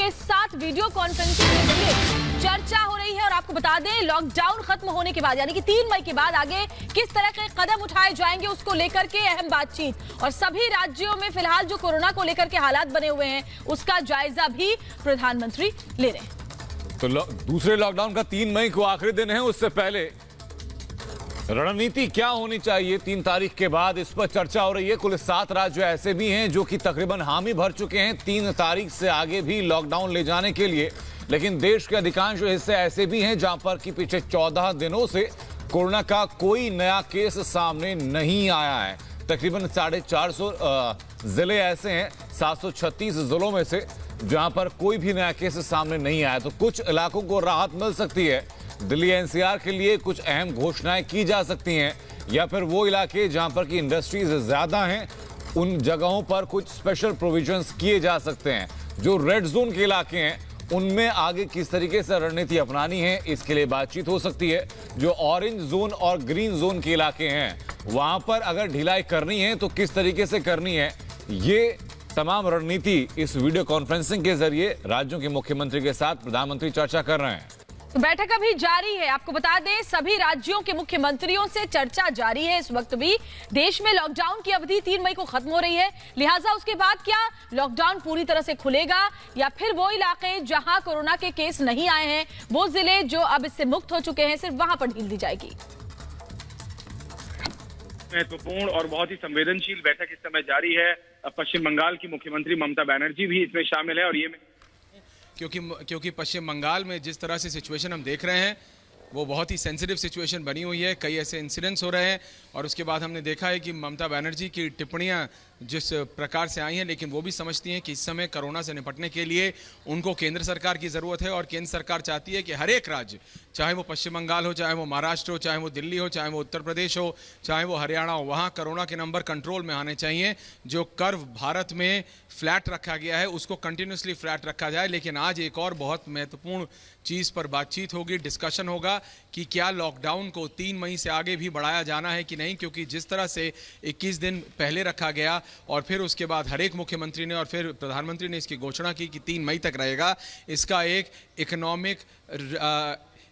के साथ video conferencing के जरिए चर्चा हो रही है। और आपको बता दें, लॉकडाउन खत्म होने के बाद यानी कि 3 मई के बाद आगे किस तरह के कदम उठाए जाएंगे उसको लेकर के अहम बातचीत। और सभी राज्यों में फिलहाल जो कोरोना को लेकर के हालात बने हुए हैं उसका जायजा भी प्रधानमंत्री ले रहे हैं। तो दूसरे लॉकडाउन का 3 मई को आखिरी दिन है, उससे पहले रणनीति क्या होनी चाहिए 3 तारीख के बाद, इस पर चर्चा हो रही है। कुल 7 राज्य ऐसे भी हैं जो कि तकरीबन हामी भर चुके हैं 3 तारीख से आगे भी लॉकडाउन ले जाने के लिए। लेकिन देश के अधिकांश हिस्से ऐसे भी हैं जहां पर कि पिछले 14 दिनों से कोरोना का कोई नया केस सामने नहीं आया है। तकरीबन 450 जिले ऐसे हैं 736 जिलों में से जहां पर कोई भी नया केस सामने नहीं आया। तो कुछ इलाकों को राहत मिल सकती है। दिल्ली एनसीआर के लिए कुछ अहम घोषणाएं की जा सकती हैं, या फिर वो इलाके जहां पर की इंडस्ट्रीज ज्यादा हैं उन जगहों पर कुछ स्पेशल प्रोविजंस किए जा सकते हैं। जो रेड जोन के इलाके हैं उनमें आगे किस तरीके से रणनीति अपनानी है, इसके लिए बातचीत हो सकती है। जो ऑरेंज जोन और ग्रीन जोन के इलाके हैं वहां पर अगर ढिलाई करनी है तो किस तरीके से करनी है, ये तमाम रणनीति इस वीडियो कॉन्फ्रेंसिंग के जरिए राज्यों के मुख्यमंत्री के साथ प्रधानमंत्री चर्चा कर रहे हैं। तो बैठक अभी जारी है। आपको बता दें, सभी राज्यों के मुख्यमंत्रियों से चर्चा जारी है। इस वक्त भी देश में लॉकडाउन की अवधि 3 मई को खत्म हो रही है, लिहाजा उसके बाद क्या लॉकडाउन पूरी तरह से खुलेगा या फिर वो इलाके जहां कोरोना के केस नहीं आए हैं, वो जिले जो अब इससे मुक्त हो चुके हैं, सिर्फ वहां पर ढील दी जाएगी। महत्वपूर्ण और बहुत ही संवेदनशील बैठक इस समय जारी है। पश्चिम बंगाल की मुख्यमंत्री ममता बनर्जी भी इसमें शामिल है। और ये क्योंकि पश्चिम बंगाल में जिस तरह से सिचुएशन हम देख रहे हैं वो बहुत ही सेंसिटिव सिचुएशन बनी हुई है। कई ऐसे इंसिडेंट्स हो रहे हैं और उसके बाद हमने देखा है कि ममता बनर्जी की टिप्पणियां जिस प्रकार से आई हैं, लेकिन वो भी समझती हैं कि इस समय कोरोना से निपटने के लिए उनको केंद्र सरकार की ज़रूरत है। और केंद्र सरकार चाहती है कि हर एक राज्य, चाहे वो पश्चिम बंगाल हो, चाहे वो महाराष्ट्र हो, चाहे वो दिल्ली हो, चाहे वो उत्तर प्रदेश हो, चाहे वो हरियाणा हो, वहाँ कोरोना के नंबर कंट्रोल में आने चाहिए। जो कर्व भारत में फ्लैट रखा गया है उसको कंटिन्यूसली फ्लैट रखा जाए। लेकिन आज एक और बहुत महत्वपूर्ण चीज़ पर बातचीत होगी, डिस्कशन होगा कि क्या लॉकडाउन को 3 मई से आगे भी बढ़ाया जाना है कि नहीं। क्योंकि जिस तरह से 21 दिन पहले रखा गया और फिर उसके बाद हर एक मुख्यमंत्री ने और फिर प्रधानमंत्री ने इसकी घोषणा की कि 3 मई तक रहेगा, इसका एक इकोनॉमिक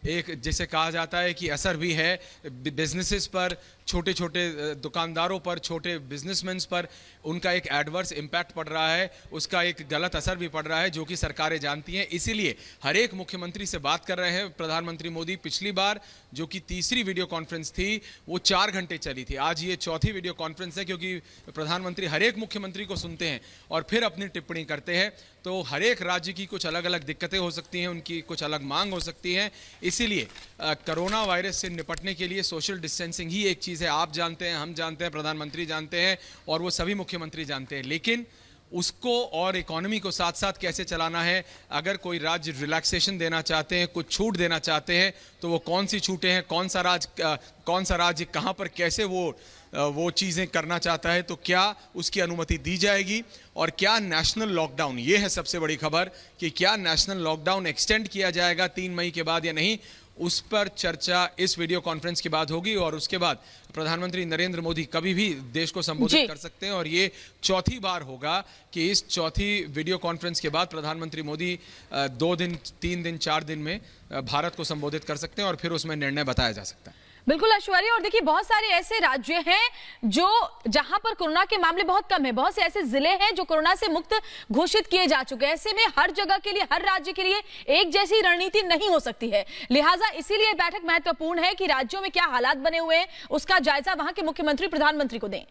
एक जैसे कहा जाता है कि असर भी है बिजनेसेस पर, छोटे छोटे दुकानदारों पर, छोटे बिजनेसमैन पर उनका एक एडवर्स इम्पैक्ट पड़ रहा है, उसका एक गलत असर भी पड़ रहा है जो कि सरकारें जानती हैं। इसीलिए हर एक मुख्यमंत्री से बात कर रहे हैं प्रधानमंत्री मोदी। पिछली बार जो कि तीसरी वीडियो कॉन्फ्रेंस थी वो 4 घंटे चली थी, आज ये चौथी वीडियो कॉन्फ्रेंस है क्योंकि प्रधानमंत्री हर एक मुख्यमंत्री को सुनते हैं और फिर अपनी टिप्पणी करते हैं। तो हर एक राज्य की कुछ अलग अलग दिक्कतें हो सकती हैं, उनकी कुछ अलग मांग हो सकती है। इसीलिए कोरोना वायरस से निपटने के लिए सोशल डिस्टेंसिंग ही एक चीज़ है। आप जानते हैं, हम जानते हैं, प्रधानमंत्री जानते हैं और वो सभी मुख्यमंत्री जानते हैं। लेकिन उसको और इकोनॉमी को साथ साथ कैसे चलाना है, अगर कोई राज्य रिलैक्सेशन देना चाहते हैं, कुछ छूट देना चाहते हैं, तो वो कौन सी छूटें हैं, कौन सा राज्य कहाँ पर कैसे वो चीज़ें करना चाहता है, तो क्या उसकी अनुमति दी जाएगी। और क्या नेशनल लॉकडाउन, ये है सबसे बड़ी खबर कि क्या नेशनल लॉकडाउन एक्सटेंड किया जाएगा 3 मई के बाद या नहीं, उस पर चर्चा इस वीडियो कॉन्फ्रेंस के बाद होगी। और उसके बाद प्रधानमंत्री नरेंद्र मोदी कभी भी देश को संबोधित कर सकते हैं और ये चौथी बार होगा कि इस चौथी वीडियो कॉन्फ्रेंस के बाद प्रधानमंत्री मोदी 2 दिन, 3 दिन, 4 दिन में भारत को संबोधित कर सकते हैं और फिर उसमें निर्णय बताया जा सकता है। बिल्कुल ऐश्वर्या, और देखिए बहुत सारे ऐसे राज्य हैं जो जहां पर कोरोना के मामले बहुत कम है, बहुत से ऐसे जिले हैं जो कोरोना से मुक्त घोषित किए जा चुके हैं। ऐसे में हर जगह के लिए, हर राज्य के लिए एक जैसी रणनीति नहीं हो सकती है। लिहाजा इसीलिए बैठक महत्वपूर्ण है कि राज्यों में क्या हालात बने हुए हैं उसका जायजा वहां के मुख्यमंत्री प्रधानमंत्री को दें।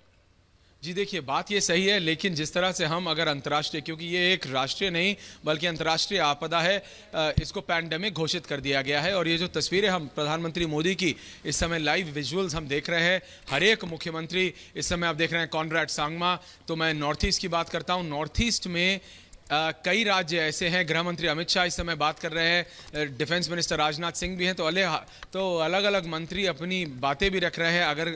जी देखिए, बात ये सही है, लेकिन जिस तरह से हम अगर अंतर्राष्ट्रीय, क्योंकि ये एक राष्ट्रीय नहीं बल्कि अंतर्राष्ट्रीय आपदा है, इसको पैंडेमिक घोषित कर दिया गया है। और ये जो तस्वीरें हम प्रधानमंत्री मोदी की इस समय लाइव विजुअल्स हम देख रहे हैं, हर एक मुख्यमंत्री इस समय आप देख रहे हैं, कॉनराड सांगमा। तो मैं नॉर्थ ईस्ट की बात करता हूँ, नॉर्थ ईस्ट में कई राज्य ऐसे हैं, गृह मंत्री अमित शाह इस समय बात कर रहे हैं, डिफेंस मिनिस्टर राजनाथ सिंह भी हैं, तो अलग अलग मंत्री अपनी बातें भी रख रहे हैं। अगर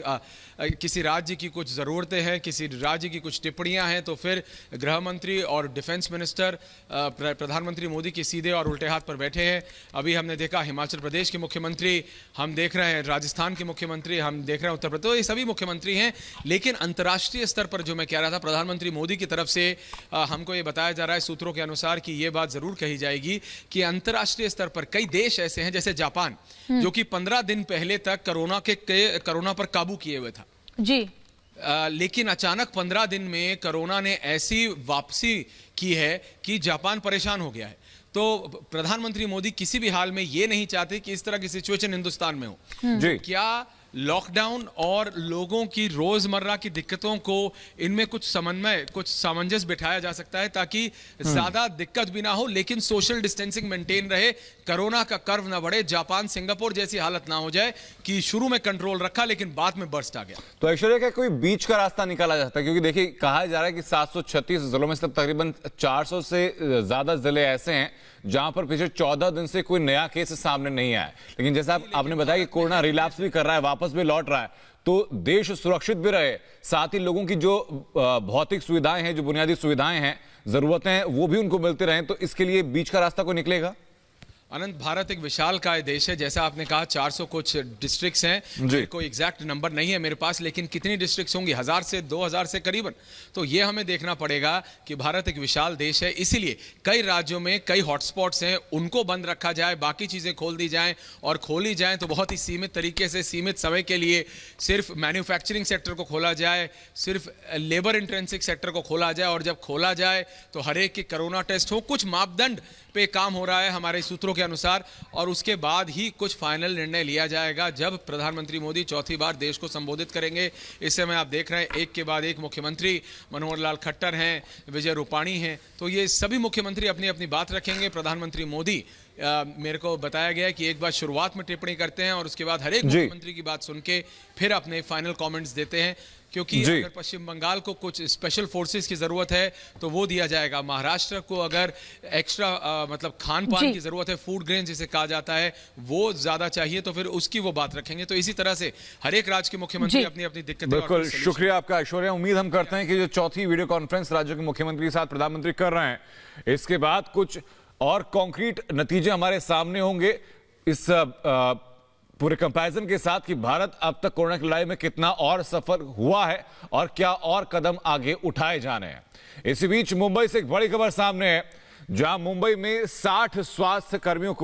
किसी राज्य की कुछ ज़रूरतें हैं, किसी राज्य की कुछ टिप्पणियां हैं, तो फिर गृह मंत्री और डिफेंस मिनिस्टर प्रधानमंत्री मोदी के सीधे और उल्टे हाथ पर बैठे हैं। अभी हमने देखा हिमाचल प्रदेश के मुख्यमंत्री, हम देख रहे हैं राजस्थान के मुख्यमंत्री, हम देख रहे हैं उत्तर प्रदेश, तो ये सभी मुख्यमंत्री हैं। लेकिन अंतर्राष्ट्रीय स्तर पर जो मैं कह रहा था, प्रधानमंत्री मोदी की तरफ से हमको ये बताया जा रहा है सूत्रों के अनुसार कि ये बात जरूर कही जाएगी कि अंतर्राष्ट्रीय स्तर पर कई देश ऐसे हैं जैसे जापान, जो कि 15 दिन पहले तक कोरोना पर काबू किए हुए था जी, लेकिन अचानक 15 दिन में कोरोना ने ऐसी वापसी की है कि जापान परेशान हो गया है। तो प्रधानमंत्री मोदी किसी भी हाल में ये नहीं चाहते कि इस तरह की सिचुएशन हिंदुस्तान में हो। जी। क्या लॉकडाउन और लोगों की रोजमर्रा की दिक्कतों को इनमें कुछ समन्वय, कुछ सामंजस्य बिठाया जा सकता है ताकि ज्यादा दिक्कत भी ना हो, लेकिन सोशल डिस्टेंसिंग मेंटेन रहे, कोरोना का कर्व ना बढ़े, जापान सिंगापुर जैसी हालत ना हो जाए कि शुरू में कंट्रोल रखा लेकिन बाद में बर्स्ट आ गया। तो ऐश्वर्या, क्या कोई बीच का रास्ता निकाला जाता है? क्योंकि देखिए, कहा जा रहा है कि 736 जिलों में से तकरीबन 400 से ज्यादा जिले ऐसे हैं जहां पर पिछले 14 दिन से कोई नया केस सामने नहीं आया, लेकिन जैसा आपने बताया कि कोरोना रिलैप्स भी कर रहा है, वापस भी लौट रहा है, तो देश सुरक्षित भी रहे, साथ ही लोगों की जो भौतिक सुविधाएं हैं, जो बुनियादी सुविधाएं हैं, जरूरतें हैं, वो भी उनको मिलते रहें, तो इसके लिए बीच का रास्ता कोई निकलेगा? अनंत, भारत एक विशालकाय देश है, जैसा आपने कहा 400 कुछ डिस्ट्रिक्ट्स हैं, कोई एग्जैक्ट नंबर नहीं है मेरे पास, लेकिन कितनी डिस्ट्रिक्ट्स होंगी, 1000 से 2000 से करीबन। तो ये हमें देखना पड़ेगा कि भारत एक विशाल देश है, इसीलिए कई राज्यों में कई हॉटस्पॉट्स हैं, उनको बंद रखा जाए, बाकी चीजें खोल दी जाएं, और खोली जाएं तो बहुत ही सीमित तरीके से, सीमित समय के लिए सिर्फ मैन्युफैक्चरिंग सेक्टर को खोला जाए, सिर्फ लेबर इंटेंसिव सेक्टर को खोला जाए, और जब खोला जाए तो हर एक के कोरोना टेस्ट हो, कुछ मापदंड पे काम हो रहा है हमारे सूत्रों के अनुसार, और उसके बाद ही कुछ फाइनल निर्णय लिया जाएगा जब प्रधानमंत्री मोदी चौथी बार देश को संबोधित करेंगे। इस समय आप देख रहे हैं एक के बाद एक मुख्यमंत्री, मनोहर लाल खट्टर हैं, विजय रूपाणी हैं, तो ये सभी मुख्यमंत्री अपनी अपनी बात रखेंगे। प्रधानमंत्री मोदी मेरे को बताया गया है कि एक बार शुरुआत में टिप्पणी करते हैं और उसके बाद हर एक मुख्यमंत्री की बात सुन के फिर अपने फाइनल कमेंट्स देते हैं, क्योंकि अगर पश्चिम बंगाल को कुछ स्पेशल फोर्सेस की जरूरत है तो वो दिया जाएगा, महाराष्ट्र को अगर एक्स्ट्रा मतलब खान पान की जरूरत है, फूड ग्रेन जिसे कहा जाता है, वो ज्यादा चाहिए तो फिर उसकी वो बात रखेंगे। तो इसी तरह से हर एक राज्य के मुख्यमंत्री अपनी अपनी दिक्कतें। बिल्कुल, शुक्रिया आपका ऐश्वर्या। उम्मीद हम करते हैं कि जो चौथी वीडियो कॉन्फ्रेंस राज्यों के मुख्यमंत्री के साथ प्रधानमंत्री कर रहे हैं, इसके बाद कुछ और कॉन्क्रीट नतीजे हमारे सामने होंगे इस पूरे कंपैरिजन के साथ कि भारत अब तक कोरोना की लड़ाई में कितना और सफल हुआ है और क्या और कदम आगे उठाए जाने हैं। इसी बीच मुंबई से एक बड़ी खबर सामने है, जहां मुंबई में 60 स्वास्थ्य कर्मियों को